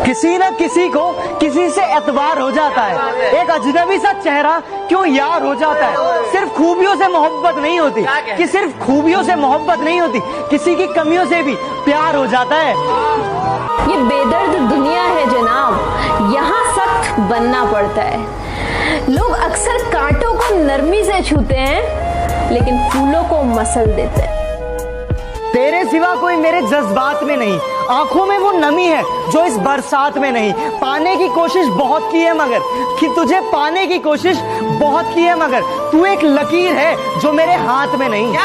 किसी न किसी को किसी से एतबार हो जाता है। एक अजनबी सा चेहरा क्यों यार हो जाता है। सिर्फ खूबियों से मोहब्बत नहीं होती, कि सिर्फ खूबियों से मोहब्बत नहीं होती, किसी की कमियों से भी प्यार हो जाता है। ये बेदर्द दुनिया है जनाब, यहाँ सख्त बनना पड़ता है। लोग अक्सर कांटों को नरमी से छूते हैं, लेकिन फूलों को मसल देते हैं। तेरे सिवा कोई मेरे जज्बात में नहीं, आंखों में वो नमी है जो इस बरसात में नहीं। पाने की कोशिश बहुत की है मगर, कि तुझे पाने की कोशिश बहुत की है मगर तू एक लकीर है जो मेरे हाथ में नहीं।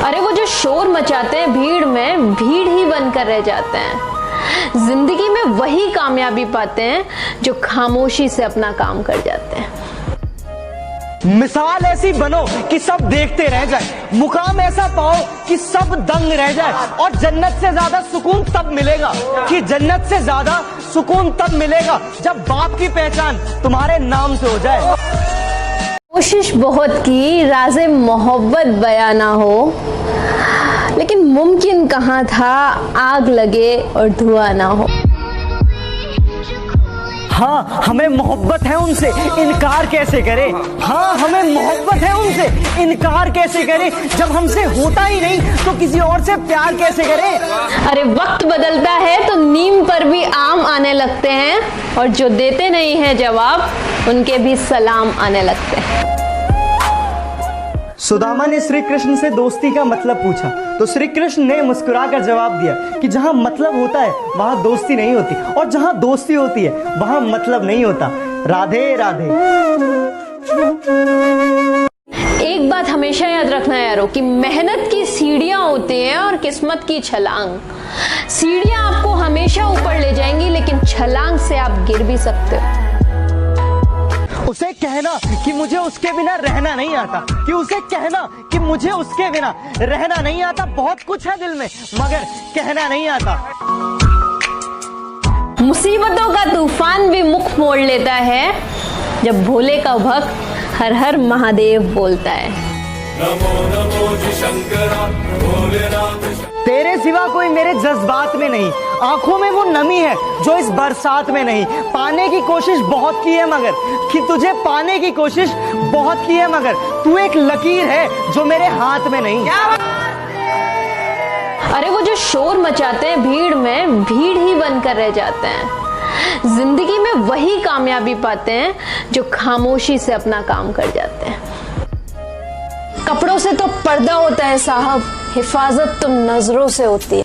अरे वो जो शोर मचाते हैं भीड़ में, भीड़ ही बनकर रह जाते हैं। जिंदगी में वही कामयाबी पाते हैं जो खामोशी से अपना काम कर जाते हैं। मिसाल ऐसी बनो कि सब देखते रह जाए, मुकाम ऐसा पाओ कि सब दंग रह जाए। और जन्नत से ज्यादा सुकून तब मिलेगा, कि जन्नत से ज्यादा सुकून तब मिलेगा जब बाप की पहचान तुम्हारे नाम से हो जाए। कोशिश बहुत की राज़े मोहब्बत बयां ना हो, लेकिन मुमकिन कहाँ था आग लगे और धुआं ना हो। हाँ हमें मोहब्बत है उनसे, इनकार कैसे करे। हाँ हमें मोहब्बत है उनसे, इनकार कैसे करे। जब हमसे होता ही नहीं तो किसी और से प्यार कैसे करे। अरे वक्त बदलता है तो नीम पर भी आम आने लगते हैं, और जो देते नहीं है जवाब उनके भी सलाम आने लगते हैं। सुदामा ने श्री कृष्ण से दोस्ती का मतलब पूछा तो श्री कृष्ण ने मुस्कुराकर जवाब दिया कि जहां मतलब होता है वहां दोस्ती नहीं होती, और जहां दोस्ती होती है वहां मतलब नहीं होता। राधे राधे। एक बात हमेशा याद रखना यारो, कि मेहनत की सीढ़ियां होती हैं और किस्मत की छलांग। सीढ़ियां आपको हमेशा ऊपर ले जाएंगी, लेकिन छलांग से आप गिर भी सकते हो। उसे कहना कि मुझे उसके बिना रहना नहीं आता, कि उसे कहना कि मुझे उसके बिना रहना नहीं आता। बहुत कुछ है दिल में मगर कहना नहीं आता। मुसीबतों का तूफान भी मुख मोड़ लेता है जब भोले का भक्त हर हर महादेव बोलता है। नमो नमो जी शंकरा भोलेनाथ। तेरे सिवा कोई मेरे जज्बात में नहीं, आंखों में वो नमी है जो इस बरसात में नहीं। पाने की कोशिश बहुत की है मगर, कि तुझे पाने की कोशिश बहुत की है मगर तू एक लकीर है जो मेरे हाथ में नहीं। अरे वो जो शोर मचाते हैं भीड़ में, भीड़ ही बनकर रह जाते हैं। जिंदगी में वही कामयाबी पाते हैं जो खामोशी से अपना काम कर जाते हैं। कपड़ों से तो पर्दा होता है साहब, हिफाजत तो नजरों से होती है।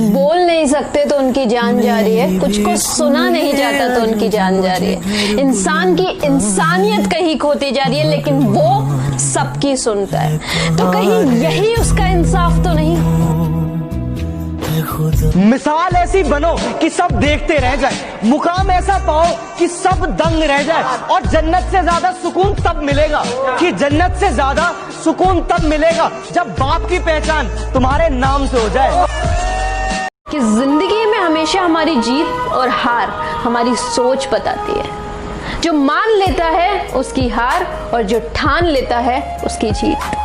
बोल नहीं सकते तो उनकी जान जा रही है, कुछ को सुना नहीं जाता तो उनकी जान जा रही है। इंसान की इंसानियत कहीं खोती जा रही है, लेकिन वो सबकी सुनता है। तो कहीं यही उसका इंसाफ तो नहीं। मिसाल ऐसी बनो कि सब देखते रह जाए, मुकाम ऐसा पाओ कि सब दंग रह जाए। और जन्नत से ज्यादा सुकून तब मिलेगा, कि जन्नत से ज्यादा सुकून तब मिलेगा जब बाप की पहचान तुम्हारे नाम से हो जाए। कि जिंदगी में हमेशा हमारी जीत और हार हमारी सोच बताती है। जो मान लेता है उसकी हार, और जो ठान लेता है उसकी जीत।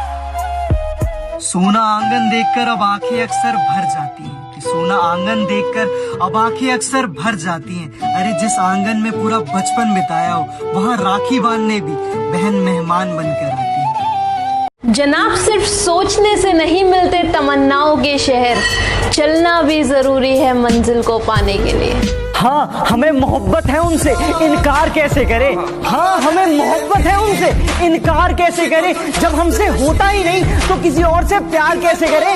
सोना आंगन देखकर अब आंखें अक्सर भर जाती हैं, कि सोना आंगन देखकर अब आंखें अक्सर भर जाती हैं। अरे जिस आंगन में पूरा बचपन बिताया हो, वहाँ राखी बांधने भी बहन मेहमान बनकर आती है। जनाब सिर्फ सोचने से नहीं मिलते तमन्नाओं के शहर, चलना भी जरूरी है मंजिल को पाने के लिए। हाँ हमें मोहब्बत है उनसे, इनकार कैसे करे। हाँ हमें मोहब्बत है उनसे, इनकार कैसे करे। जब हमसे होता ही नहीं तो किसी और से प्यार कैसे करे।